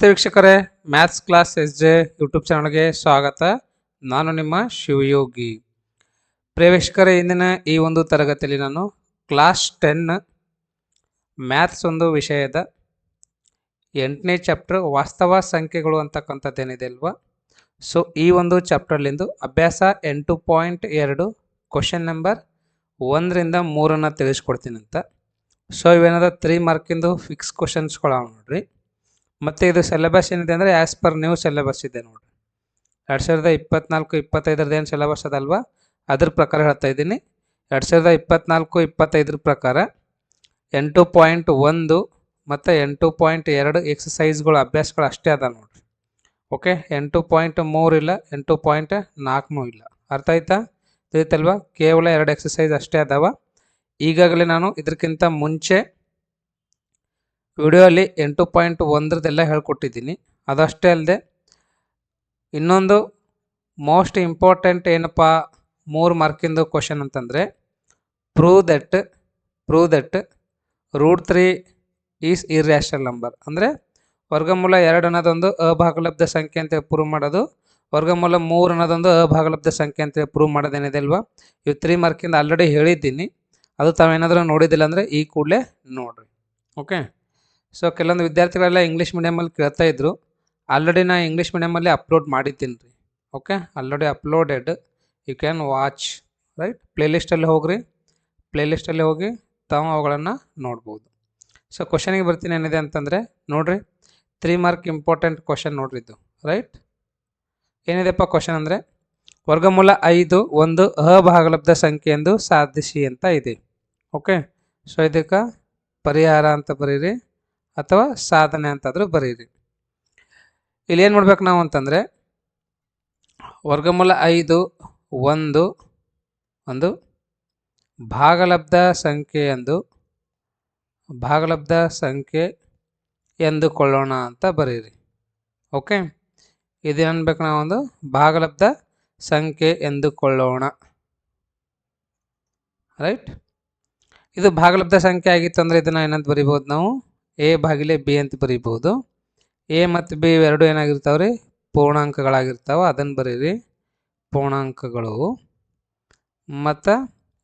ನಮಸ್ತೆ ವೀಕ್ಷಕರೇ, maths class S J YouTube ಚಾನಲ್ಗೆ ಸ್ವಾಗತ. ನಾನು ನಿಮ್ಮ ಶಿವಯೋಗಿ. ವೀಕ್ಷಕರೇ, ಇಂದಿನ ಈ ಒಂದು ತರಗತಿಯಲ್ಲಿ ನಾನು ಕ್ಲಾಸ್ 10 ಮ್ಯಾಥ್ಸ್ ಒಂದು ವಿಷಯದ 8ನೇ ಚಾಪ್ಟರ್ ವಾಸ್ತವ ಸಂಖ್ಯೆಗಳು ಅಂತಕ್ಕಂಥದ್ದೇನಿದೆ ಅಲ್ವಾ, ಸೊ ಈ ಒಂದು ಚಾಪ್ಟರ್ಲಿಂದು ಅಭ್ಯಾಸ 8.2 ಕ್ವಶನ್ ನಂಬರ್ 1ರಿಂದ 3 ತಿಳಿಸ್ಕೊಡ್ತೀನಿ ಅಂತ. ಸೊ ಇವೇನಾದ 3 ಮಾರ್ಕಿಂದು ಫಿಕ್ಸ್ ಕ್ವಶನ್ಸ್ಗಳು ನೋಡ್ರಿ. ಮತ್ತು ಇದು ಸಿಲೆಬಸ್ ಏನಿದೆ ಅಂದರೆ ಆ್ಯಸ್ ಪರ್ ನ್ಯೂ ಸಿಲೆಬಸ್ ಇದೆ ನೋಡಿರಿ. 2024-25 ಏನು ಸಿಲೆಬಸ್ ಅದಲ್ವಾ, ಅದ್ರ ಪ್ರಕಾರ ಹೇಳ್ತಾ ಇದ್ದೀನಿ. 2024-25 ಪ್ರಕಾರ 8.1 ಮತ್ತು 8.2 ಎಕ್ಸಸೈಸ್ಗಳು ಅಭ್ಯಾಸಗಳು ಅಷ್ಟೇ ಅದ ನೋಡಿರಿ. ಓಕೆ, 8.3 ಇಲ್ಲ, 8.4 ಇಲ್ಲ. ಅರ್ಥ ಆಯ್ತಾ? ತಿಳಿತಲ್ವಾ? ಕೇವಲ 2 ಎಕ್ಸಸೈಸ್ ಅಷ್ಟೇ ಅದಾವ. ಈಗಾಗಲೇ ನಾನು ಇದಕ್ಕಿಂತ ಮುಂಚೆ ವಿಡಿಯೋ ಅಲ್ಲಿ 8.1 ಹೇಳ್ಕೊಟ್ಟಿದ್ದೀನಿ. ಅದಷ್ಟೇ ಅಲ್ಲದೆ ಇನ್ನೊಂದು ಮೋಸ್ಟ್ ಇಂಪಾರ್ಟೆಂಟ್ ಏನಪ್ಪ 3 ಮಾರ್ಕಿಂದು ಕ್ವಶನ್ ಅಂತಂದರೆ prove that √3 is irrational number. ಅಂದರೆ ವರ್ಗಮೂಲ 2 ಅನ್ನೋದೊಂದು ಅಭಾಗಲಬ್ಧ ಸಂಖ್ಯೆ ಅಂತ ಪ್ರೂವ್ ಮಾಡೋದು, ವರ್ಗಮೂಲ 3 ಅನ್ನೋದೊಂದು ಅಭಾಗಲಬ್ಧ ಸಂಖ್ಯೆ ಅಂತ ಪ್ರೂವ್ ಮಾಡೋದೇನಿದೆ ಅಲ್ವಾ, ಇವು 3 ಮಾರ್ಕಿಂದ ಆಲ್ರೆಡಿ ಹೇಳಿದ್ದೀನಿ. ಅದು ತಾವೇನಾದರೂ ನೋಡಿದ್ದಿಲ್ಲ ಅಂದರೆ ಈ ಕೂಡಲೇ ನೋಡಿರಿ. ಓಕೆ, ಸೊ ಕೆಲವೊಂದು ವಿದ್ಯಾರ್ಥಿಗಳೆಲ್ಲ ಇಂಗ್ಲೀಷ್ ಮೀಡಿಯಮಲ್ಲಿ ಕೇಳ್ತಾ ಇದ್ರು. ಆಲ್ರೆಡಿ ನಾನು ಇಂಗ್ಲೀಷ್ ಮೀಡಿಯಮಲ್ಲಿ ಅಪ್ಲೋಡ್ ಮಾಡಿದ್ದೀನಿ ರೀ. Okay, already uploaded, you can watch right. ಪ್ಲೇಲಿಸ್ಟಲ್ಲಿ ಹೋಗ್ರಿ, ಪ್ಲೇಲಿಸ್ಟಲ್ಲಿ ಹೋಗಿ ತಾವು ಅವುಗಳನ್ನು ನೋಡ್ಬೋದು. ಸೊ ಕ್ವಶನಿಗೆ ಬರ್ತೀನಿ. ಏನಿದೆ ಅಂತಂದರೆ ನೋಡಿರಿ, 3 ಮಾರ್ಕ್ ಇಂಪಾರ್ಟೆಂಟ್ ಕ್ವಶನ್ ನೋಡ್ರಿ ಇದು ರೈಟ್. ಏನಿದೆಪ್ಪ ಕ್ವಶನ್ ಅಂದರೆ ವರ್ಗಮೂಲ 5 ಒಂದು ಅಭಾಗಲಬ್ಧ ಸಂಖ್ಯೆ ಎಂದು ಸಾಧಿಸಿ ಅಂತ ಇದೆ. ಓಕೆ, ಸೊ ಇದಕ್ಕೆ ಪರಿಹಾರ ಅಂತ ಬರೀರಿ ಅಥವಾ ಸಾಧನೆ ಅಂತಾದರೂ ಬರೀರಿ. ಇಲ್ಲಿ ಏನು ಮಾಡ್ಬೇಕು ನಾವು ಅಂತಂದರೆ ವರ್ಗಮೂಲ 5 ಒಂದು ಭಾಗಲಬ್ಧ ಸಂಖ್ಯೆ ಎಂದುಕೊಳ್ಳೋಣ ಅಂತ ಬರೀರಿ. ಓಕೆ, ಇದೇನು ಅನ್ಬೇಕು ನಾವು, ಒಂದು ಭಾಗಲಬ್ಧ ಸಂಖ್ಯೆ ಎಂದುಕೊಳ್ಳೋಣ ರೈಟ್. ಇದು ಭಾಗಲಬ್ಧ ಸಂಖ್ಯೆ ಆಗಿತ್ತು ಅಂದರೆ ಇದನ್ನು ಏನಂತ ಬರಿಬೋದು ನಾವು, a/b ಅಂತ ಬರೀಬೋದು. a ಮತ್ತು b ಇವೆರಡು ಏನಾಗಿರ್ತಾವೆ ರೀ, ಪೂರ್ಣಾಂಕಗಳಾಗಿರ್ತಾವೆ. ಅದನ್ನು ಬರೀರಿ, ಪೂರ್ಣಾಂಕಗಳು. ಮತ್ತು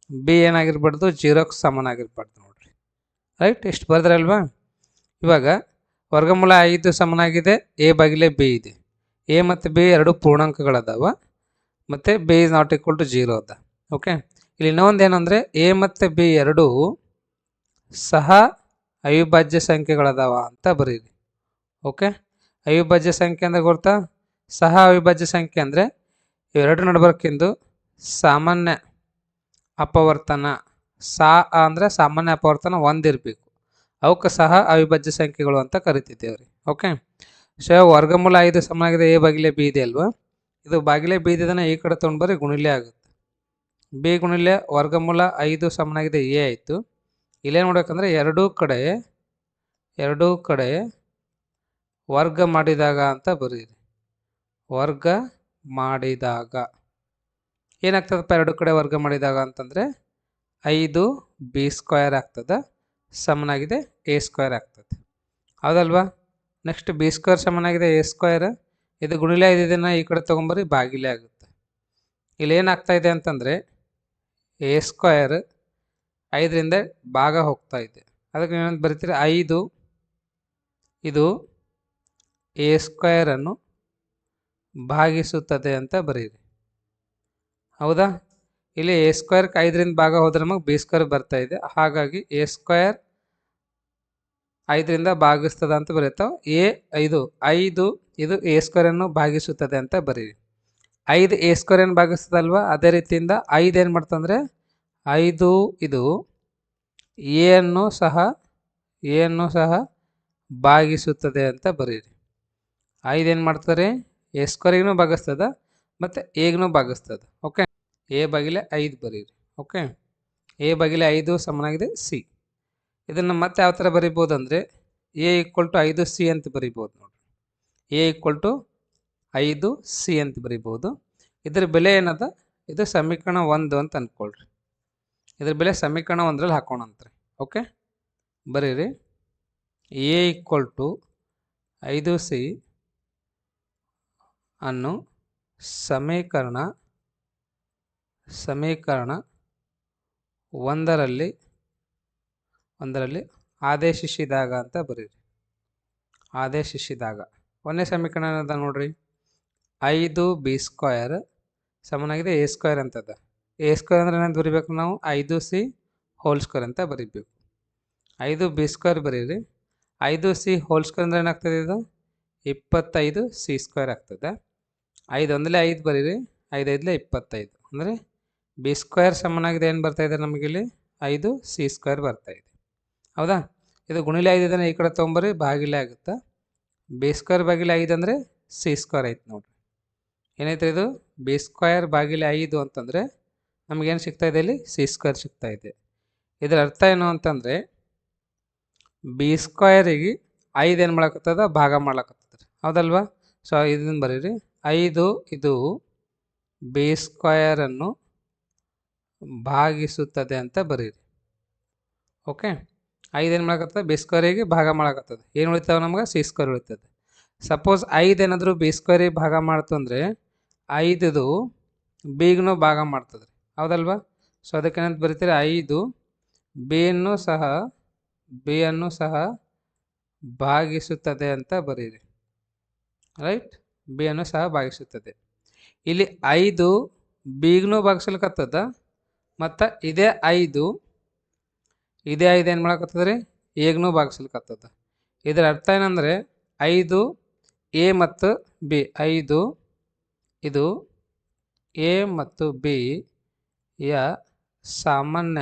b ಏನಾಗಿರ್ಬಾರ್ದು, 0ಕ್ಕೆ ಸಮನಾಗಿರ್ಬಾರ್ದು ನೋಡ್ರಿ ರೈಟ್. ಇಷ್ಟು ಬರೆದ್ರಲ್ವಾ. ಇವಾಗ ವರ್ಗಮೂಲ 5 ಸಮನಾಗಿದೆ, a/b ಇದೆ. a ಮತ್ತು b ಎರಡು ಪೂರ್ಣಾಂಕಗಳದಾವ ಮತ್ತು b is not equal to 0 ಅದ. ಓಕೆ, ಇಲ್ಲಿ ಇನ್ನೊಂದು ಏನಂದರೆ a ಮತ್ತು b ಎರಡೂ ಸಹ ಅವಿಭಾಜ್ಯ ಸಂಖ್ಯೆಗಳದಾವ ಅಂತ ಬರೀರಿ. ಓಕೆ, ಅವಿಭಾಜ್ಯ ಸಂಖ್ಯೆ ಅಂದರೆ ಗೊತ್ತಾ, ಸಹ ಅವಿಭಾಜ್ಯ ಸಂಖ್ಯೆ ಅಂದರೆ ಇವೆರಡು ನಡಬರ್ಕಿಂದು ಸಾಮಾನ್ಯ ಅಪವರ್ತನ, ಅಂದರೆ ಸಾಮಾನ್ಯ ಅಪವರ್ತನ ಒಂದಿರಬೇಕು. ಅವಕ್ಕೆ ಸಹ ಅವಿಭಾಜ್ಯ ಸಂಖ್ಯೆಗಳು ಅಂತ ಕರಿತಿದ್ದೇವೆ ರೀ. ಓಕೆ, ಸೊ ವರ್ಗಮೂಲ 5 ಸಮನಾಗಿದೆ, a/b ಇದೆ ಅಲ್ವಾ. ಇದು ಬಾಗಿಲೆ b ಇದನ್ನು ಈ ಕಡೆ ತೊಗೊಂಡು ಬರ್ರಿ, ಗುಣಿಲೆ ಆಗುತ್ತೆ. b ಗುಣಿಲೆ ವರ್ಗಮೂಲ 5 ಸಮನಾಗಿದೆ a ಆಯಿತು. ಇಲ್ಲೇನು ಮಾಡ್ಬೇಕಂದ್ರೆ ಎರಡೂ ಕಡೆ ವರ್ಗ ಮಾಡಿದಾಗ ಅಂತ ಬರೀರಿ. ವರ್ಗ ಮಾಡಿದಾಗ ಏನಾಗ್ತದಪ್ಪ, ಎರಡು ಕಡೆ ವರ್ಗ ಮಾಡಿದಾಗ ಅಂತಂದರೆ 5b² ಆಗ್ತದೆ, ಸಮನಾಗಿದೆ a² ಆಗ್ತದೆ. ಹೌದಲ್ವಾ. ನೆಕ್ಸ್ಟ್ b² ಸಮನಾಗಿದೆ a², ಇದು ಗುಣಿಲೆ ಇದನ್ನು ಈ ಕಡೆ ತೊಗೊಂಬರಿ, ಬಾಗಿಲೆ ಆಗುತ್ತೆ. ಇಲ್ಲೇನಾಗ್ತಾ ಇದೆ ಅಂತಂದರೆ a² 5ರಿಂದ ಭಾಗ ಹೋಗ್ತಾ ಇದೆ. ಅದಕ್ಕೆ ಏನಂತ ಬರೀತೀರಿ, 5 ಇದು a² ಅನ್ನು ಭಾಗಿಸುತ್ತದೆ ಅಂತ ಬರೀರಿ. ಹೌದಾ, ಇಲ್ಲಿ a² 5ರಿಂದ ಭಾಗ ಹೋದ್ರೆ ನಮಗೆ b² ಬರ್ತಾ ಇದೆ. ಹಾಗಾಗಿ a² 5ರಿಂದ ಭಾಗಿಸ್ತದೆ ಅಂತ ಬರೀತಾವೆ. 5 ಇದು a² ಅನ್ನು ಭಾಗಿಸುತ್ತದೆ ಅಂತ ಬರೀರಿ. 5 a² ಅನ್ನು ಭಾಗಿಸ್ತದಲ್ವ, ಅದೇ ರೀತಿಯಿಂದ 5 ಏನು ಮಾಡ್ತಂದರೆ 5 ಇದು a ಅನ್ನು ಸಹ ಭಾಗಿಸುತ್ತದೆ ಅಂತ ಬರೀರಿ. 5 ಏನು ಮಾಡ್ತಾರೆ, a² ಭಾಗಿಸ್ತದೆ ಮತ್ತು a ಭಾಗಿಸ್ತದೆ. ಓಕೆ, a/5 ಬರೀರಿ. ಓಕೆ, a/5 ಸಮನಾಗಿದೆ c. ಇದನ್ನು ಮತ್ತೆ ಯಾವ ಥರ ಬರಿಬೋದು ಅಂದರೆ a = 5c ಅಂತ ಬರಿಬೋದು ನೋಡಿರಿ. a = 5c ಅಂತ ಬರಿಬೋದು. ಇದರ ಬೆಲೆ ಏನದ, ಇದು ಸಮೀಕರಣ 1 ಅಂತ ಅಂದ್ಕೊಳ್ರಿ. ಇದ್ರ ಬೆಲೆ ಸಮೀಕರಣ 1ರಲ್ಲಿ ಹಾಕೋಣಂತ್ರಿ. ಓಕೆ, ಬರೀರಿ, a = 5c ಅನ್ನು ಸಮೀಕರಣ ಒಂದರಲ್ಲಿ ಆದೇಶಿಸಿದಾಗ ಅಂತ ಬರೀರಿ. ಆದೇಶಿಸಿದಾಗ ಒಂದನೇ ಸಮೀಕರಣ ಏನದ ನೋಡ್ರಿ, 5b² ಸಮನಾಗಿದೆ a² ಅಂತದ. a² ಅಂದ್ರೆ ಏನಂತ ಬರಿಬೇಕು ನಾವು, 5c² ಅಂತ ಬರೀಬೇಕು. 5b² ಬರೀರಿ. 5c² ಅಂದ್ರೆ ಏನಾಗ್ತದೆ, ಇದು 25c² ಆಗ್ತದೆ. 5 ಒಂದಲೇ 5 ಬರೀರಿ, 5 5 25 ಅಂದರೆ b² ಸಮನಾಗಿದೆ ಏನು ಬರ್ತಾ ಇದೆ ನಮಗಿಲ್ಲಿ, 5c² ಬರ್ತಾ ಇದೆ. ಹೌದಾ, ಇದು ಗುಣಿಲೆ 5 ಇದನ್ನು ಈ ಕಡೆ ತೊಗೊಂಬರಿ, ಭಾಗಿಲೆ ಆಗುತ್ತೆ. b² ಭಾಗಿಲೆ 5 ಅಂದರೆ c² ಐತೆ ನೋಡ್ರಿ. ಏನೈತೆ ಇದು, b² ಭಾಗಿಲೆ 5 ಅಂತಂದರೆ ನಮಗೇನು ಸಿಗ್ತಾ ಇದೆ, ಇಲ್ಲಿ c² ಸಿಗ್ತಾ ಇದೆ. ಇದರ ಅರ್ಥ ಏನು ಅಂತಂದರೆ b²ಗೆ 5 ಏನು ಮಾಡಕತ್ತದ, ಭಾಗ ಮಾಡ್ಲಕತ್ತದ. ಹೌದಲ್ವಾ, ಸೊ ಇದನ್ನು ಬರೀರಿ. 5 ಇದು b² ಅನ್ನು ಭಾಗಿಸುತ್ತದೆ ಅಂತ ಬರೀರಿ. ಓಕೆ, 5 ಏನು ಮಾಡಕತ್ತದ, b²ಗೆ ಭಾಗ ಮಾಡಕತ್ತದ. ಏನು ಉಳಿತಾವ ನಮ್ಗೆ, c² ಉಳಿತದೆ. ಸಪೋಸ್ 5 ಏನಾದರೂ b² ಭಾಗ ಮಾಡ್ತು ಅಂದರೆ 5 bಗೂ ಭಾಗ ಮಾಡ್ತದೆ. ಹೌದಲ್ವಾ, ಸೊ ಅದಕ್ಕೆ ಏನಂತ ಬರೀತೀರಿ, 5 b ಅನ್ನು ಸಹ ಭಾಗಿಸುತ್ತದೆ ಅಂತ ಬರೀರಿ. ರೈಟ್, b ಅನ್ನು ಸಹ ಭಾಗಿಸುತ್ತದೆ. ಇಲ್ಲಿ 5 bಗೂ ಭಾಗಿಸ್ಲಿಕ್ಕತ್ತದ ಮತ್ತು ಇದೇ 5 ಏನು ಮಾಡಕತ್ತದ ರೀ, ಎಗೂ ಭಾಗಿಸ್ಲಿಕ್ಕತ್ತದ. ಇದರ ಅರ್ಥ ಏನಂದರೆ 5 a ಮತ್ತು b, 5 ಇದು a ಮತ್ತು b ಯ ಸಾಮಾನ್ಯ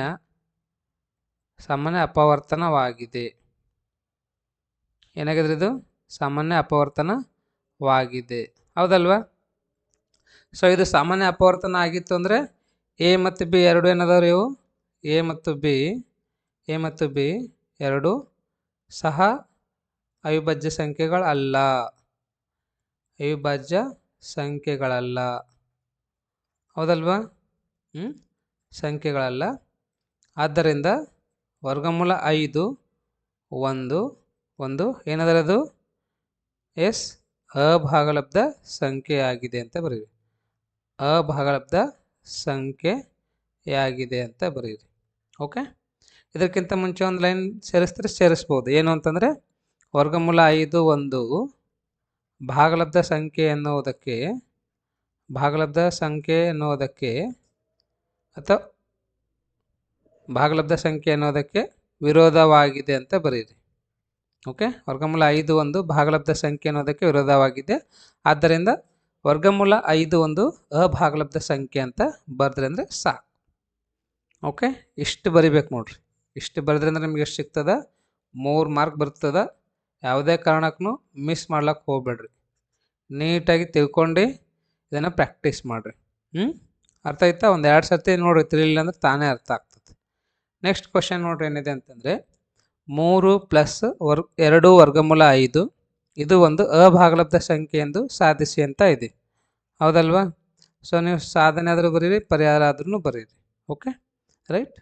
ಅಪವರ್ತನವಾಗಿದೆ. ಏನಾಗಿದ್ರೆ ಇದು ಸಾಮಾನ್ಯ ಅಪವರ್ತನವಾಗಿದೆ. ಹೌದಲ್ವಾ, ಸೊ ಇದು ಸಾಮಾನ್ಯ ಅಪವರ್ತನ ಆಗಿತ್ತು ಅಂದರೆ a ಮತ್ತು b ಎರಡು ಏನದಾವ್ರಿ, ಇವು a ಮತ್ತು b ಎರಡು ಸಹ ಅವಿಭಾಜ್ಯ ಸಂಖ್ಯೆಗಳಲ್ಲ. ಹೌದಲ್ವಾ, ಸಂಖ್ಯೆಗಳಲ್ಲ. ಆದ್ದರಿಂದ ವರ್ಗಮೂಲ 5 ಒಂದು ಏನದರ ಅದು, ಎಸ್ ಅಭಾಗಲಬ್ಧ ಸಂಖ್ಯೆಯಾಗಿದೆ ಅಂತ ಬರೀರಿ. ಅಭಾಗಲಬ್ಧ ಸಂಖ್ಯೆಯಾಗಿದೆ ಅಂತ ಬರೀರಿ. ಓಕೆ, ಇದಕ್ಕಿಂತ ಮುಂಚೆ ಒಂದು ಲೈನ್ ಸೇರಿಸ್ಬೋದು. ಏನು ಅಂತಂದರೆ ವರ್ಗಮೂಲ 5 ಒಂದು ಭಾಗಲಬ್ಧ ಸಂಖ್ಯೆ ಎನ್ನುವುದಕ್ಕೆ ವಿರೋಧವಾಗಿದೆ ಅಂತ ಬರೀರಿ. ಓಕೆ, ವರ್ಗಮೂಲ 5 ಒಂದು ಭಾಗಲಬ್ಧ ಸಂಖ್ಯೆ ಅನ್ನೋದಕ್ಕೆ ವಿರೋಧವಾಗಿದೆ. ಆದ್ದರಿಂದ ವರ್ಗಮೂಲ 5 ಒಂದು ಅಭಾಗಲಬ್ಧ ಸಂಖ್ಯೆ ಅಂತ ಬರೆದ್ರಿ ಅಂದರೆ ಸಾಕು. ಓಕೆ, ಇಷ್ಟು ಬರಿಬೇಕು ನೋಡ್ರಿ. ಇಷ್ಟು ಬರೆದ್ರಿ ಅಂದ್ರೆ ನಿಮ್ಗೆ ಎಷ್ಟು ಸಿಗ್ತದ, 3 ಮಾರ್ಕ್ ಬರ್ತದ. ಯಾವುದೇ ಕಾರಣಕ್ಕೂ ಮಿಸ್ ಮಾಡ್ಲಿಕ್ಕೆ ಹೋಗ್ಬೇಡ್ರಿ. ನೀಟಾಗಿ ತಿಳ್ಕೊಂಡು ಇದನ್ನು ಪ್ರಾಕ್ಟೀಸ್ ಮಾಡಿರಿ. ಅರ್ಥ ಆಯ್ತಾ? ಒಂದು 2 ಸರ್ತಿ ನೋಡ್ರಿ, ತಿಳಿಲಿಲ್ಲ ಅಂದ್ರೆ ತಾನೇ ಅರ್ಥ ಆಗ್ತದೆ. ನೆಕ್ಸ್ಟ್ ಕ್ವಶನ್ ನೋಡ್ರಿ ಏನಿದೆ ಅಂತಂದರೆ 3 + 2 ವರ್ಗಮೂಲ 5 ಇದು ಒಂದು ಅಭಾಗಲಬ್ಧ ಸಂಖ್ಯೆ ಎಂದು ಸಾಧಿಸಿ ಅಂತ ಇದೆ. ಹೌದಲ್ವಾ, ಸೊ ನೀವು ಸಾಧನೆ ಆದರೂ ಬರೀರಿ, ಪರಿಹಾರ ಆದ್ರೂ ಬರೀರಿ. Okay, right.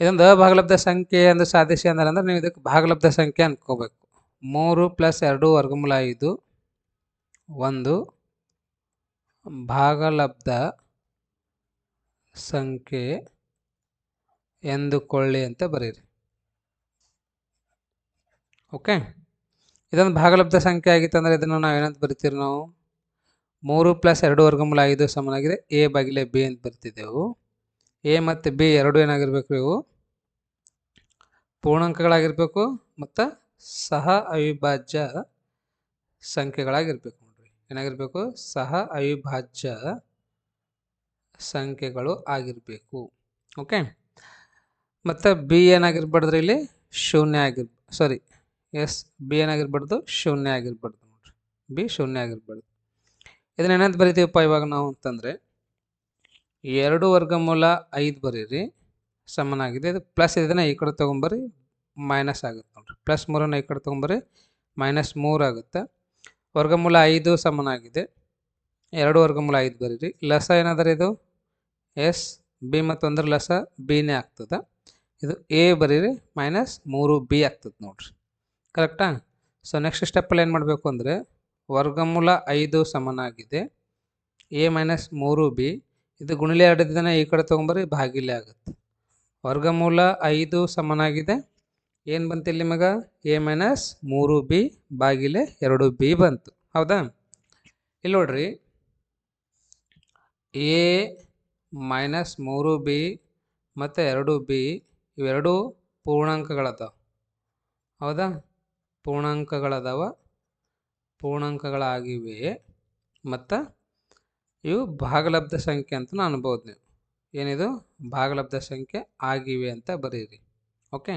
ಇದೊಂದು ಅಭಾಗಲಬ್ಧ ಸಂಖ್ಯೆ ಎಂದು ಸಾಧಿಸಿ ಅಂದ್ರೆ ನೀವು ಇದಕ್ಕೆ ಭಾಗಲಬ್ಧ ಸಂಖ್ಯೆ ಅನ್ಕೋಬೇಕು. 3 + 2 ವರ್ಗಮೂಲ 5 ಒಂದು ಭಾಗಲಬ್ಧ ಸಂಖ್ಯೆ ಎಂದುಕೊಳ್ಳಿ ಅಂತ ಬರೀರಿ. ಓಕೆ, ಇದೊಂದು ಭಾಗಲಬ್ಧ ಸಂಖ್ಯೆ ಆಗಿತ್ತು ಅಂದರೆ ಇದನ್ನು ನಾವು ಏನಂತ ಬರಿತೀವಿ, ನಾವು 3 + 2 ವರ್ಗಮೂಲ 5 ಸಮನಾಗಿದೆ a/b ಅಂತ ಬರ್ತಿದ್ದೆವು. a ಮತ್ತು b ಎರಡು ಏನಾಗಿರ್ಬೇಕು, ಇವು ಪೂರ್ಣಾಂಕಗಳಾಗಿರ್ಬೇಕು ಮತ್ತು ಸಹ ಅವಿಭಾಜ್ಯ ಸಂಖ್ಯೆಗಳಾಗಿರ್ಬೇಕು. ನೋಡ್ರಿ, ಏನಾಗಿರ್ಬೇಕು, ಸಹ ಅವಿಭಾಜ್ಯ ಸಂಖ್ಯೆಗಳು ಆಗಿರಬೇಕು. ಓಕೆ, ಮತ್ತು b ಏನಾಗಿರ್ಬಾರ್ದ್ರಿ, ಇಲ್ಲಿ ಶೂನ್ಯ b ಏನಾಗಿರ್ಬಾರ್ದು, ಶೂನ್ಯ ಆಗಿರ್ಬಾರ್ದು. ನೋಡ್ರಿ, b ಶೂನ್ಯ ಆಗಿರ್ಬಾರ್ದು. ಇದನ್ನ ಏನಂತ ಬರಿತೀವಪ್ಪ ಇವಾಗ ನಾವು ಅಂತಂದರೆ 2 ವರ್ಗಮೂಲ 5 ಬರೀರಿ ಸಮನಾಗಿದೆ. ಇದು ಪ್ಲಸ್ ಇದನ್ನು ಈ ಕಡೆ ತೊಗೊಂಬರಿ, ಮೈನಸ್ ಆಗುತ್ತೆ. ನೋಡ್ರಿ, +3 ಈ ಕಡೆ ತೊಗೊಂಬರಿ, -3 ಆಗುತ್ತೆ. ವರ್ಗಮೂಲ 5 ಸಮನಾಗಿದೆ 2 ವರ್ಗಮೂಲ 5 ಬರೀರಿ. ಲಸ ಏನಾದರೆ ಇದು b ಮತ್ತು 1 ಲಸ bನೇ ಆಗ್ತದೆ. ಇದು ಎ ಬರೀರಿ ಮೈನಸ್ 3b ಆಗ್ತದೆ ನೋಡ್ರಿ. ಕರೆಕ್ಟಾ? ಸೊ ನೆಕ್ಸ್ಟ್ ಸ್ಟೆಪ್ಪಲ್ಲಿ ಏನು ಮಾಡಬೇಕು ಅಂದರೆ ವರ್ಗಮೂಲ 5 ಸಮನಾಗಿದೆ ಎ ಮೈನಸ್ 3b. ಇದು ಗುಣಿಲೆ 2 ದಿನ ಈ ಕಡೆ ತೊಗೊಂಬರಿ ಭಾಗಿಲೆ ಆಗುತ್ತೆ. ವರ್ಗಮೂಲ 5 ಸಮನಾಗಿದೆ ಏನು ಬಂತು ಇಲ್ಲಿ ನಿಮಗೆ ಎ ಮೈನಸ್ 3b ಭಾಗಿಲೆ 2b ಬಂತು. ಹೌದಾ? ಇಲ್ಲಿ ನೋಡ್ರಿ ಎ ಮೈನಸ್ 3b ಮತ್ತು 2b ಇವೆರಡೂ ಪೂರ್ಣಾಂಕಗಳದಾವ. ಹೌದಾ? ಪೂರ್ಣಾಂಕಗಳಾಗಿವೆ ಮತ್ತು ಇವು ಭಾಗಲಬ್ಧ ಸಂಖ್ಯೆ ಅಂತ ಅನ್ಬೋದು. ನೀವು ಏನಿದು ಭಾಗಲಬ್ಧ ಸಂಖ್ಯೆ ಆಗಿವೆ ಅಂತ ಬರೀರಿ. ಓಕೆ,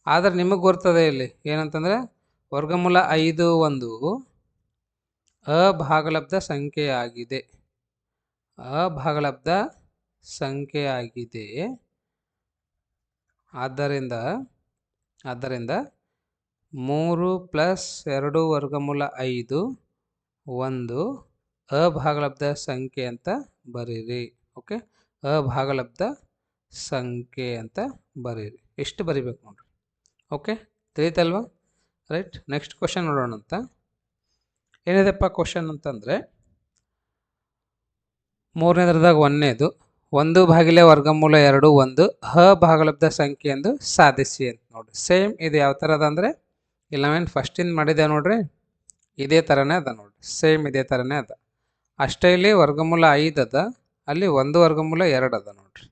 ಆದರೆ ನಿಮಗೆ ಗೊತ್ತದೆ ಇಲ್ಲಿ ಏನಂತಂದರೆ ವರ್ಗಮೂಲ 5 ಒಂದು ಅಭಾಗಲಬ್ಧ ಸಂಖ್ಯೆಯಾಗಿದೆ. ಆದ್ದರಿಂದ 3 + 2 ವರ್ಗಮೂಲ 5 ಒಂದು ಅಭಾಗಲಬ್ಧ ಸಂಖ್ಯೆ ಅಂತ ಬರೀರಿ. ಓಕೆ, ಅಭಾಗಲಬ್ಧ ಸಂಖ್ಯೆ ಅಂತ ಬರೀರಿ. ಎಷ್ಟು ಬರಿಬೇಕು ನೋಡ್ರಿ. ಓಕೆ, ತಿಳಿತಲ್ವಾ? ರೈಟ್, ನೆಕ್ಸ್ಟ್ ಕ್ವಶನ್ ನೋಡೋಣ ಅಂತ. ಏನಿದೆಪ್ಪ ಕ್ವಶನ್ ಅಂತಂದರೆ 3ನೇದ್ರದಾಗ 1ನೇದು 1 ವರ್ಗಮೂಲ 2 ಒಂದು ಅಭಾಗಲಬ್ಧ ಸಂಖ್ಯೆ ಎಂದು ಸಾಧಿಸಿ ಅಂತ ನೋಡ್ರಿ. ಸೇಮ್ ಇದು ಯಾವ ಥರ ಅದ ಅಂದರೆ 11 ಫಸ್ಟಿಂದ ಮಾಡಿದೆ ನೋಡ್ರಿ, ಇದೇ ಥರನೇ ಅದ ನೋಡ್ರಿ. ಸೇಮ್ ಇದೇ ಥರನೇ ಅದ. ಅಷ್ಟೇ ಇಲ್ಲಿ ವರ್ಗಮೂಲ 5 ಅದ, ಅಲ್ಲಿ 1 ವರ್ಗಮೂಲ 2 ಅದ ನೋಡ್ರಿ.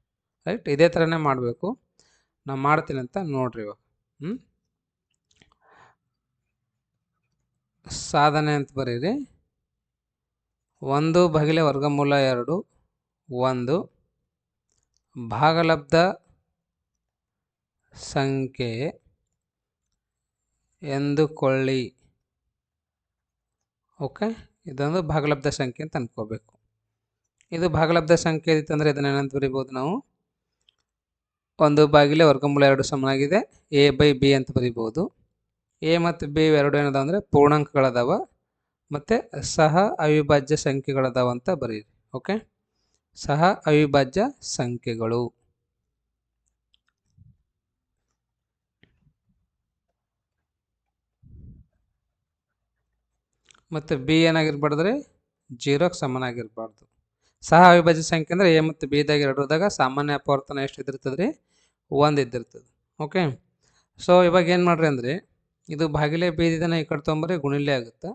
ರೈಟ್, ಇದೇ ಥರನೇ ಮಾಡಬೇಕು. ನಾನು ಮಾಡ್ತೀನಿ ಅಂತ ನೋಡ್ರಿ. ಇವಾಗ ಸಾಧನೆ ಅಂತ ಬರೀರಿ. 1 ವರ್ಗಮೂಲ 2 ಒಂದು ಭಾಗಲಬ್ಧ ಸಂಖ್ಯೆ ಎಂದುಕೊಳ್ಳಿ. ಓಕೆ, ಇದೊಂದು ಭಾಗಲಬ್ಧ ಸಂಖ್ಯೆ ಅಂತ ಅನ್ಕೋಬೇಕು. ಇದು ಭಾಗಲಬ್ಧ ಸಂಖ್ಯೆ ಇತ್ತಂದರೆ ಇದನ್ನ ಏನಂತ ಬರಿಬೋದು ನಾವು 1 ವರ್ಗಮೂಲ 2 ಸಮನಾಗಿದೆ a/b ಅಂತ ಬರಿಬೋದು. ಎ ಮತ್ತು ಬಿ ಎರಡು ಏನದ ಅಂದರೆ ಪೂರ್ಣಾಂಕಗಳದಾವ ಮತ್ತು ಸಹ ಅವಿಭಾಜ್ಯ ಸಂಖ್ಯೆಗಳದಾವ ಅಂತ ಬರೀರಿ. ಓಕೆ, ಸಹ ಅವಿಭಾಜ್ಯ ಸಂಖ್ಯೆಗಳು. ಮತ್ತು ಬಿ ಏನಾಗಿರ್ಬಾರ್ದು, 0ಕ್ಕೆ ಸಮನಾಗಿರ್ಬಾರ್ದು. ಸಹ ಅವಿಭಾಜ್ಯ ಸಂಖ್ಯೆ ಅಂದರೆ ಎ ಮತ್ತು ಬಿದಾಗ ಎರಡರದಾಗ ಸಾಮಾನ್ಯ ಅಪವರ್ತನ ಎಷ್ಟು ಇದ್ದಿರ್ತದೆ ರೀ? 1 ಇದ್ದಿರ್ತದೆ. ಓಕೆ, ಸೊ ಇವಾಗ ಏನು ಮಾಡ್ರಿ ಅಂದರೆ ಇದು ಭಾಗಿಲೆ ಬೀದಿದನ ಈ ಕಡೆ ತೊಗೊಂಬರಿ ಗುಣಿಲೆ ಆಗುತ್ತೆ.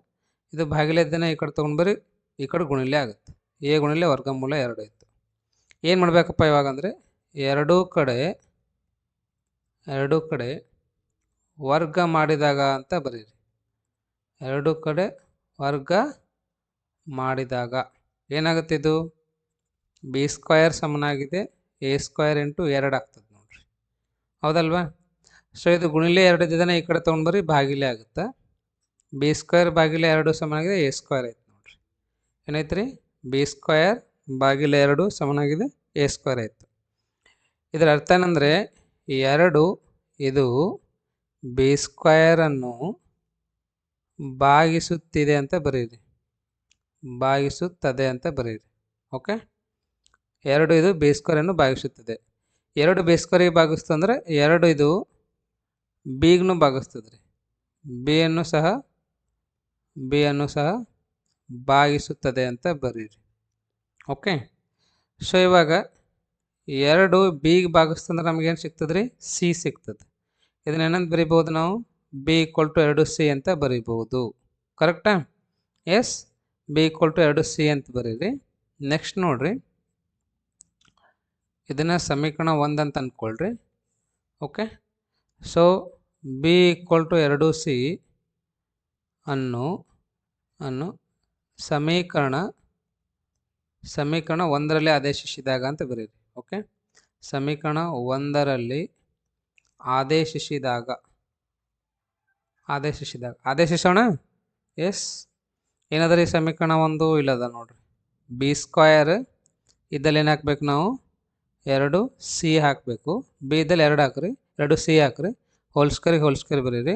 ಇದು ಭಾಗಿಲೆ ದಿನ ಈ ಕಡೆ ತೊಗೊಂಡ್ಬರಿ ಈ ಕಡೆ ಗುಣಿಲೆ ಆಗುತ್ತೆ. ಎ ಗುಣಿಲೆ ವರ್ಗಮೂಲ 2 ಇತ್ತು. ಏನು ಮಾಡಬೇಕಪ್ಪ ಇವಾಗ ಅಂದರೆ ಎರಡೂ ಕಡೆ ವರ್ಗ ಮಾಡಿದಾಗ ಅಂತ ಬರೀರಿ. ಎರಡೂ ಕಡೆ ವರ್ಗ ಮಾಡಿದಾಗ ಏನಾಗುತ್ತೆ? ಇದು b² ಸಮನಾಗಿದೆ a² × 2 ಆಗ್ತದೆ ನೋಡ್ರಿ. ಹೌದಲ್ವಾ? ಸೊ ಇದು ಗುಣಿಲೆ 2 ಇದ್ದಿದ್ದಾನೆ ಈ ಕಡೆ ತೊಗೊಂಡ್ಬರಿ ಭಾಗಿಲೆ ಆಗುತ್ತೆ. b² ಭಾಗಿಲೆ 2 ಸಮನಾಗಿದೆ a² ಆಯ್ತು ನೋಡ್ರಿ. ಏನೈತ್ರಿ? b² ಭಾಗಿಲೆ 2 ಸಮನಾಗಿದೆ a² ಆಯಿತು. ಇದರ ಅರ್ಥ ಏನಂದರೆ 2 ಇದು b² ಅನ್ನು ಭಾಗಿಸುತ್ತಿದೆ ಅಂತ ಬರೀರಿ. ಭಾಗಿಸುತ್ತದೆ ಅಂತ ಬರೀರಿ. ಓಕೆ, 2 ಇದು b² ಅನ್ನು ಭಾಗಿಸುತ್ತದೆ. 2 b² ಭಾಗಿಸ್ತಂದ್ರೆ 2 ಇದು ಬಿಗ್ನು ಭಾಗಿಸ್ತದೆ ರೀ. ಬಿ ಅನ್ನು ಸಹ ಭಾಗಿಸುತ್ತದೆ ಅಂತ ಬರೀರಿ. ಓಕೆ, ಸೊ ಇವಾಗ 2 ಬಿಗೆ ಭಾಗಿಸ್ತಂದ್ರೆ ನಮಗೇನು ಸಿಗ್ತದೆ ರೀ? ಸಿ ಸಿಗ್ತದೆ. ಇದನ್ನ ಏನಂತ ಬರಿಬೋದು ನಾವು? b = 2c ಅಂತ ಬರಿಬೋದು. ಕರೆಕ್ಟಾ? ಎಸ್, b = 2c ಅಂತ ಬರೀರಿ. ನೆಕ್ಸ್ಟ್ ನೋಡ್ರಿ, ಇದನ್ನು ಸಮೀಕರಣ 1 ಅಂತ ಅಂದ್ಕೊಳ್ರಿ. ಓಕೆ, ಸೊ b = 2c ಅನ್ನು ಸಮೀಕರಣ 1ರಲ್ಲಿ ಆದೇಶಿಸಿದಾಗ ಅಂತ ಬರೀರಿ. ಓಕೆ, ಸಮೀಕರಣ 1ರಲ್ಲಿ ಆದೇಶಿಸೋಣ. ಎಸ್, ಏನದ ರೀ ಸಮೀಕರಣ 1? ಇಲ್ಲದ ನೋಡ್ರಿ, b² ಇದ್ದಲ್ಲಿ ಏನು ಹಾಕ್ಬೇಕು ನಾವು? 2c ಹಾಕಬೇಕು. ಬಿ ಇದ್ದಲ್ಲಿ 2 ಹಾಕ್ರಿ, 2c ಹಾಕ್ರಿ, ಹೋಲ್ ಸ್ಕ್ವೇರ್ ಬರೀರಿ.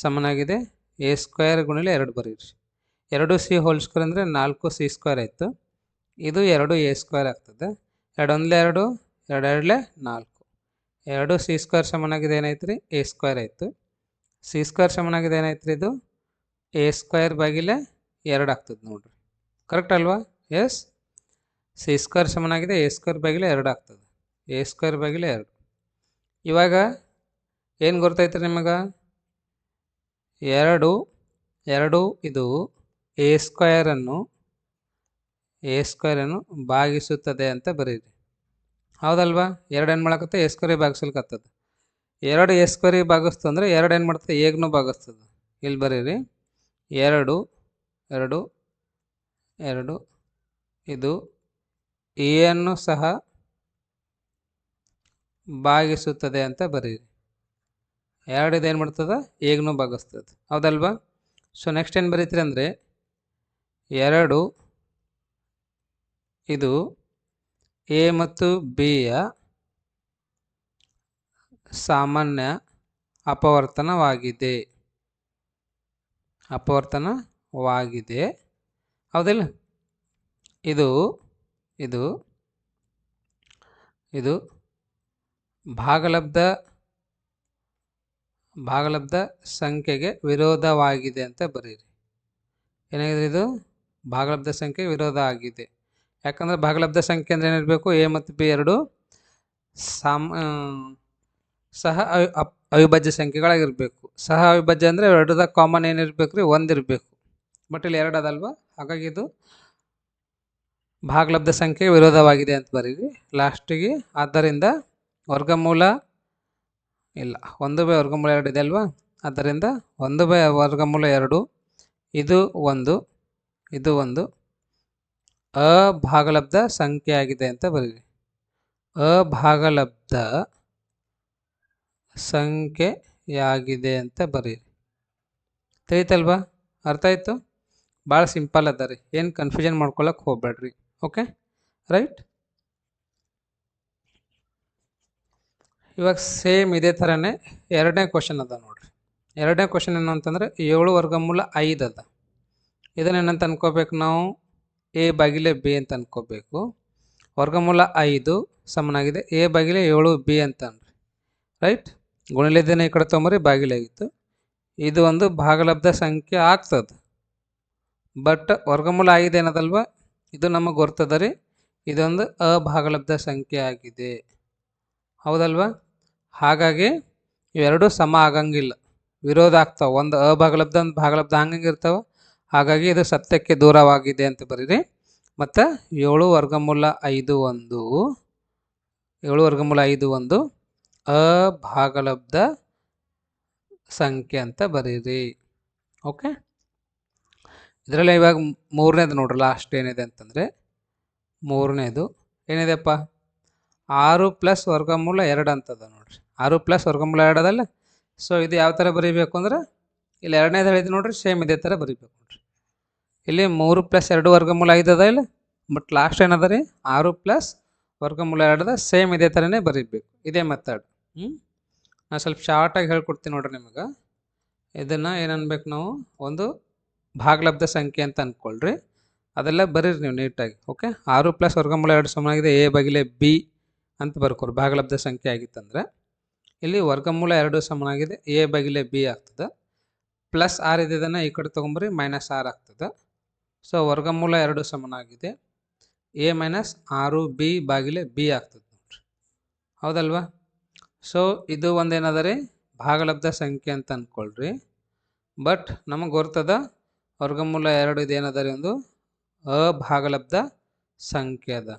ಸಮನಾಗಿದೆ a² ಗುಣಿಲೆ 2 ಬರೀರಿ. 2c ಹೋಲ್ ಸ್ಕ್ವೇರ್ ಅಂದರೆ 4c² ಆಯಿತು. ಇದು 2a² ಆಗ್ತದೆ. 2 1 2, 2 2 4. ಎರಡು ಸಿ ಸ್ಕ್ವೇರ್ ಸಮನಾಗಿದೆ ಏನಾಯ್ತು ರೀ ಎ ಸ್ಕ್ವೇರ್ ಆಯಿತು. ಸಿ ಸ್ಕ್ವೇರ್ ಸಮನಾಗಿದೆ ಏನಾಯ್ತು ರೀ ಇದು ಎ ಸ್ಕ್ವೇರ್ ಬಾಗಿಲೆ 2 ಆಗ್ತದೆ ನೋಡಿರಿ. ಕರೆಕ್ಟ್ ಅಲ್ವಾ? ಎಸ್, ಸಿ ಸ್ಕ್ವೇರ್ ಸಮನಾಗಿದೆ ಎ ಸ್ಕ್ವೇರ್ ಬಾಗಿಲೆ 2 ಆಗ್ತದೆ. ಎ ಸ್ಕ್ವೇರ್ ಬಾಗಿಲೆ 2. ಇವಾಗ ಏನು ಗೊತ್ತೈತೆ ನಿಮಗೆ? 2 ಇದು ಎ ಸ್ಕ್ವೇರನ್ನು ಭಾಗಿಸುತ್ತದೆ ಅಂತ ಬರೀರಿ. ಹೌದಲ್ವಾ? 2 ಏನು ಮಾಡಕತ್ತೆ ಎ ಸ್ಕ್ವೇರಿಗೆ ಭಾಗಿಸ್ಲಿಕ್ಕತ್ತದ. 2 ಎ ಸ್ಕ್ವೇರಿಗೆ ಭಾಗಿಸ್ತು ಅಂದರೆ 2 ಏನು ಮಾಡ್ತದೆ ಏಗ್ನೂ ಭಾಗಿಸ್ತದೆ. ಇಲ್ಲಿ ಬರೀರಿ 2 2 2 ಇದು ಎಯನ್ನು ಸಹ ಭಾಗಿಸುತ್ತದೆ ಅಂತ ಬರೀರಿ. 2 ಇದು ಏನು ಮಾಡ್ತದೆ ಏಗ್ನೂ ಭಾಗಿಸ್ತದೆ. ಹೌದಲ್ವಾ? ಸೊ ನೆಕ್ಸ್ಟ್ ಏನು ಬರೀತೀರಿ ಅಂದರೆ 2 ಇದು ಎ ಮತ್ತು ಬಿಯ ಸಾಮಾನ್ಯ ಅಪವರ್ತನವಾಗಿದೆ. ಹೌದಿಲ್ಲ? ಇದು ಇದು ಇದು ಭಾಗಲಬ್ಧ ಸಂಖ್ಯೆಗೆ ವಿರೋಧವಾಗಿದೆ ಅಂತ ಬರೀರಿ. ಏನಾಗಿದೆ? ಇದು ಭಾಗಲಬ್ಧ ಸಂಖ್ಯೆಗೆ ವಿರೋಧ ಆಗಿದೆ. ಯಾಕಂದರೆ ಭಾಗಲಬ್ಧ ಸಂಖ್ಯೆ ಅಂದರೆ ಏನಿರಬೇಕು? ಎ ಮತ್ತು ಬಿ ಎರಡು ಸಹ ಅವಿಭಾಜ್ಯ ಸಂಖ್ಯೆಗಳಾಗಿರಬೇಕು. ಸಹ ಅವಿಭಾಜ್ಯ ಅಂದರೆ ಎರಡದಾಗ ಕಾಮನ್ ಏನಿರಬೇಕು ರೀ? 1 ಇರಬೇಕು. ಬಟ್ ಇಲ್ಲಿ 2 ಅದಲ್ವಾ? ಹಾಗಾಗಿ ಇದು ಭಾಗಲಬ್ಧ ಸಂಖ್ಯೆಗೆ ವಿರೋಧವಾಗಿದೆ ಅಂತ ಬರೀರಿ ಲಾಸ್ಟಿಗೆ. ಆದ್ದರಿಂದ ವರ್ಗಮೂಲ ಇಲ್ಲ, 1/√2 ಇದೆ ಅಲ್ವಾ? ಆದ್ದರಿಂದ 1/√2 ಇದು 1 ಇದು 1 ಅಭಾಗಲಬ್ಧ ಸಂಖ್ಯೆಯಾಗಿದೆ ಅಂತ ಬರೀರಿ. ಅಭಾಗಲಬ್ಧ ಸಂಖ್ಯೆಯಾಗಿದೆ ಅಂತ ಬರೀರಿ. ತಿಳಿತಲ್ವಾ? ಅರ್ಥ ಆಯಿತು? ಭಾಳ ಸಿಂಪಲ್ ಅದ ರೀ, ಏನು ಕನ್ಫ್ಯೂಷನ್ ಮಾಡ್ಕೊಳಕ್ಕೆ ಹೋಗ್ಬೇಡ್ರಿ. Okay right? ಇವಾಗ ಸೇಮ್ ಇದೇ ಥರನೇ ಎರಡನೇ ಕ್ವಶನ್ ಅದ ನೋಡ್ರಿ. ಎರಡನೇ ಕ್ವಶನ್ ಏನು ಅಂತಂದರೆ 7/5 ಅದ. ಇದನ್ನೇನಂತ ಅನ್ಕೋಬೇಕು ನಾವು? ಎ ಬಾಗಿಲೆ ಬಿ ಅಂತ ಅನ್ಕೋಬೇಕು. ವರ್ಗಮೂಲ 5 ಸಮನಾಗಿದೆ a/7b ಅಂತ ಅನ್ರಿ. ರೈಟ್? ಗುಣಿಲಿದ್ದೇನೆ ಈ ಕಡೆ ತೊಗೊಂಬರಿ, ಬಾಗಿಲೆ ಆಗಿತ್ತು. ಇದು ಒಂದು ಭಾಗಲಬ್ಧ ಸಂಖ್ಯೆ ಆಗ್ತದೆ. ಬಟ್ ವರ್ಗಮೂಲ 5 ಏನದಲ್ವ ಇದು ನಮಗೆ ಗೊತ್ತದ ರೀ, ಇದೊಂದು ಅಭಾಗಲಬ್ಧ ಸಂಖ್ಯೆ ಆಗಿದೆ. ಹೌದಲ್ವಾ? ಹಾಗಾಗಿ ಇವೆರಡೂ ಸಮ ಆಗಂಗಿಲ್ಲ, ವಿರೋಧ ಆಗ್ತಾವೆ. ಒಂದು ಅಭಾಗಲಬ್ಧ ಒಂದು ಭಾಗಲಬ್ಧ ಹಂಗಂಗೆ ಇರ್ತಾವೆ. ಹಾಗಾಗಿ ಇದು ಸತ್ಯಕ್ಕೆ ದೂರವಾಗಿದೆ ಅಂತ ಬರೀರಿ. ಮತ್ತು 7/5 ಒಂದು ಅಭಾಗಲಬ್ಧ ಸಂಖ್ಯೆ ಅಂತ ಬರೀರಿ. ಓಕೆ, ಇದರಲ್ಲಿ ಇವಾಗ ಮೂರನೇದು ನೋಡ್ರಿ, ಲಾಸ್ಟ್ ಏನಿದೆ ಅಂತಂದರೆ ಮೂರನೇದು ಏನಿದೆಪ್ಪ? 6 + ವರ್ಗಮೂಲ 2 ಅಂತದ ನೋಡ್ರಿ. 6 + ವರ್ಗಮೂಲ 2 ಅದಲ್ಲ. ಸೊ ಇದು ಯಾವ ಥರ ಬರೀಬೇಕು ಅಂದ್ರೆ, ಇಲ್ಲಿ ಎರಡನೇದು ಹೇಳಿದ್ದು ನೋಡ್ರಿ, ಸೇಮ್ ಇದೇ ಥರ ಬರೀಬೇಕು ನೋಡ್ರಿ. ಇಲ್ಲಿ 3 + 2 ವರ್ಗಮೂಲ 5 ಅದ ಇಲ್ಲ. ಬಟ್ ಲಾಸ್ಟ್ ಏನದ ರೀ 6 + ವರ್ಗಮೂಲ 2 ಅದ. ಸೇಮ್ ಇದೇ ಥರನೇ ಬರೀಬೇಕು, ಇದೇ ಮೆಥಡ್. ನಾನು ಸ್ವಲ್ಪ ಶಾರ್ಟಾಗಿ ಹೇಳ್ಕೊಡ್ತೀನಿ ನೋಡ್ರಿ ನಿಮಗೆ. ಇದನ್ನು ಏನನ್ಬೇಕು ನಾವು? ಒಂದು ಭಾಗಲಬ್ಧ ಸಂಖ್ಯೆ ಅಂತ ಅಂದ್ಕೊಳ್ರಿ. ಅದೆಲ್ಲ ಬರೀರಿ ನೀವು ನೀಟಾಗಿ. ಓಕೆ, 6 + ವರ್ಗಮೂಲ 2 ಸಮನಾಗಿದೆ a/b ಅಂತ ಬರ್ಕೊರಿ. ಭಾಗಲಬ್ಧ ಸಂಖ್ಯೆ ಆಗಿತ್ತಂದ್ರೆ ಇಲ್ಲಿ ವರ್ಗಮೂಲ 2 ಸಮನಾಗಿದೆ a/b ಆಗ್ತದೆ. +6 ಇದನ್ನು ಈ ಕಡೆ ತೊಗೊಂಬರಿ, -6 ಆಗ್ತದೆ. ಸೊ ವರ್ಗಮೂಲ 2 ಸಮನಾಗಿದೆ a - 6b/b ಆಗ್ತದೆ ನೋಡ್ರಿ. ಹೌದಲ್ವಾ? ಸೊ ಇದು ಒಂದೇನದ ರೀ ಭಾಗಲಬ್ಧ ಸಂಖ್ಯೆ ಅಂತ ಅಂದ್ಕೊಳ್ರಿ. ಬಟ್ ನಮಗೆ ಗೊತ್ತದ ವರ್ಗಮೂಲ 2 ಇದೇನದ ರೀ ಒಂದು ಅಭಾಗಲಬ್ಧ ಸಂಖ್ಯೆ ಅದ.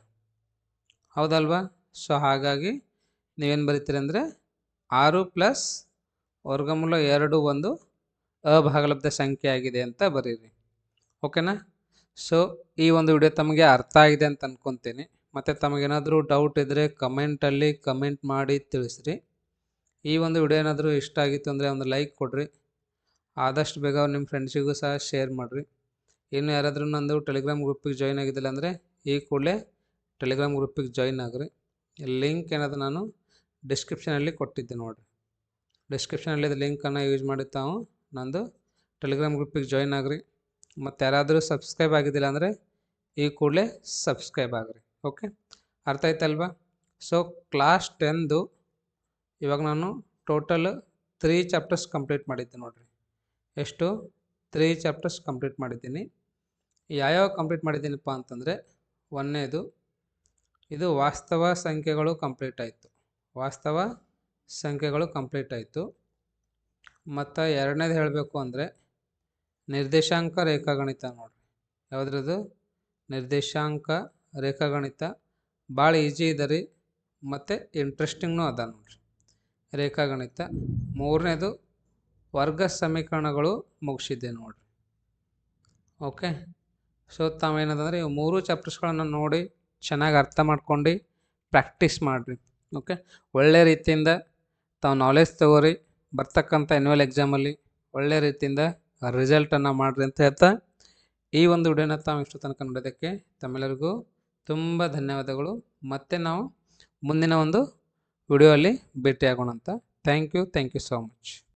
ಹೌದಲ್ವಾ? ಸೊ ಹಾಗಾಗಿ ನೀವೇನು ಬರೀತೀರಿ ಅಂದರೆ 6 + ವರ್ಗಮೂಲ 2 ಒಂದು ಅಭಾಗಲಬ್ಧ ಸಂಖ್ಯೆ ಆಗಿದೆ ಅಂತ ಬರೀರಿ. ಓಕೆನಾ? ಸೊ ಈ ಒಂದು ವಿಡಿಯೋ ತಮಗೆ ಅರ್ಥ ಆಗಿದೆ ಅಂತ ಅಂದ್ಕೊತೀನಿ. ಮತ್ತು ತಮಗೇನಾದರೂ ಡೌಟ್ ಇದ್ದರೆ ಕಮೆಂಟಲ್ಲಿ ಕಮೆಂಟ್ ಮಾಡಿ ತಿಳಿಸ್ರಿ. ಈ ಒಂದು ವಿಡಿಯೋ ಏನಾದರೂ ಇಷ್ಟ ಆಗಿತ್ತು ಅಂದರೆ ಒಂದು ಲೈಕ್ ಕೊಡಿರಿ. ಆದಷ್ಟು ಬೇಗ ನಿಮ್ಮ ಫ್ರೆಂಡ್ಸಿಗೂ ಸಹ ಶೇರ್ ಮಾಡಿರಿ. ಇನ್ನು ಯಾರಾದರೂ ನಂದು ಟೆಲಿಗ್ರಾಮ್ ಗ್ರೂಪಿಗೆ ಜಾಯ್ನ್ ಆಗಿದ್ದಿಲ್ಲ ಅಂದರೆ ಈ ಕೂಡಲೇ ಟೆಲಿಗ್ರಾಮ್ ಗ್ರೂಪಿಗೆ ಜಾಯ್ನ್ ಆಗಿರಿ. ಲಿಂಕ್ ಏನಾದರೂ ನಾನು ಡಿಸ್ಕ್ರಿಪ್ಷನಲ್ಲಿ ಕೊಟ್ಟಿದ್ದೆ ನೋಡಿರಿ. ಡಿಸ್ಕ್ರಿಪ್ಷನಲ್ಲಿದ್ದ ಲಿಂಕನ್ನು ಯೂಸ್ ಮಾಡಿ ತಾವು ನಂದು ಟೆಲಿಗ್ರಾಮ್ ಗ್ರೂಪಿಗೆ ಜಾಯ್ನ್ ಆಗಿರಿ. ಮತ್ತು ಯಾರಾದರೂ ಸಬ್ಸ್ಕ್ರೈಬ್ ಆಗಿದ್ದಿಲ್ಲ ಅಂದರೆ ಈ ಕೂಡಲೇ ಸಬ್ಸ್ಕ್ರೈಬ್ ಆಗಿರಿ. ಓಕೆ, ಅರ್ಥ ಆಯ್ತಲ್ವಾ? ಸೊ ಕ್ಲಾಸ್ 10 ಇವಾಗ ನಾನು ಟೋಟಲ್ 3 ಚಾಪ್ಟರ್ಸ್ ಕಂಪ್ಲೀಟ್ ಮಾಡಿದ್ದೆ ನೋಡಿರಿ. ಎಷ್ಟು? 3 ಚಾಪ್ಟರ್ಸ್ ಕಂಪ್ಲೀಟ್ ಮಾಡಿದ್ದೀನಿ. ಯಾವ್ಯಾವ ಕಂಪ್ಲೀಟ್ ಮಾಡಿದ್ದೀನಪ್ಪ ಅಂತಂದರೆ, ಒಂದನೇದು ಇದು ವಾಸ್ತವ ಸಂಖ್ಯೆಗಳು ಕಂಪ್ಲೀಟ್ ಆಯಿತು. ವಾಸ್ತವ ಸಂಖ್ಯೆಗಳು ಕಂಪ್ಲೀಟ್ ಆಯಿತು. ಮತ್ತು ಎರಡನೇದು ಹೇಳಬೇಕು ಅಂದರೆ ನಿರ್ದೇಶಾಂಕ ರೇಖಾಗಣಿತ ನೋಡಿರಿ. ಯಾವುದ್ರದ್ದು? ನಿರ್ದೇಶಾಂಕ ರೇಖಾಗಣಿತ. ಭಾಳ ಈಜಿ ಇದೆ ರೀ, ಮತ್ತು ಇಂಟ್ರೆಸ್ಟಿಂಗ್ನೂ ಅದ ನೋಡಿರಿ ರೇಖಾಗಣಿತ. ಮೂರನೇದು ವರ್ಗ ಸಮೀಕರಣಗಳು ಮುಗಿಸಿದ್ದೆ ನೋಡಿರಿ. ಓಕೆ, ಸೊ ತಾವೇನದಂದರೆ ಇವು 3 ಚಾಪ್ಟರ್ಸ್ಗಳನ್ನು ನೋಡಿ ಚೆನ್ನಾಗಿ ಅರ್ಥ ಮಾಡ್ಕೊಂಡು ಪ್ರಾಕ್ಟೀಸ್ ಮಾಡಿರಿ. ಓಕೆ, ಒಳ್ಳೆ ರೀತಿಯಿಂದ ತಾವು ನಾಲೆಜ್ ತಗೋರಿ. ಬರ್ತಕ್ಕಂಥ ಆ್ಯನ್ಯುವಲ್ ಎಕ್ಸಾಮಲ್ಲಿ ಒಳ್ಳೆ ರೀತಿಯಿಂದ ರಿಸಲ್ಟನ್ನು ಮಾಡಿರಿ ಅಂತ ಹೇಳ್ತಾ ಈ ಒಂದು ವಿಡಿಯೋನ ತಾವು ಇಷ್ಟು ತನಕ ನೋಡೋದಕ್ಕೆ ತಮ್ಮೆಲ್ಲರಿಗೂ ತುಂಬ ಧನ್ಯವಾದಗಳು. ಮತ್ತೆ ನಾವು ಮುಂದಿನ ಒಂದು ವಿಡಿಯೋ ಅಲ್ಲಿ ಭೇಟಿಯಾಗೋಣ ಅಂತ. Thank you so much.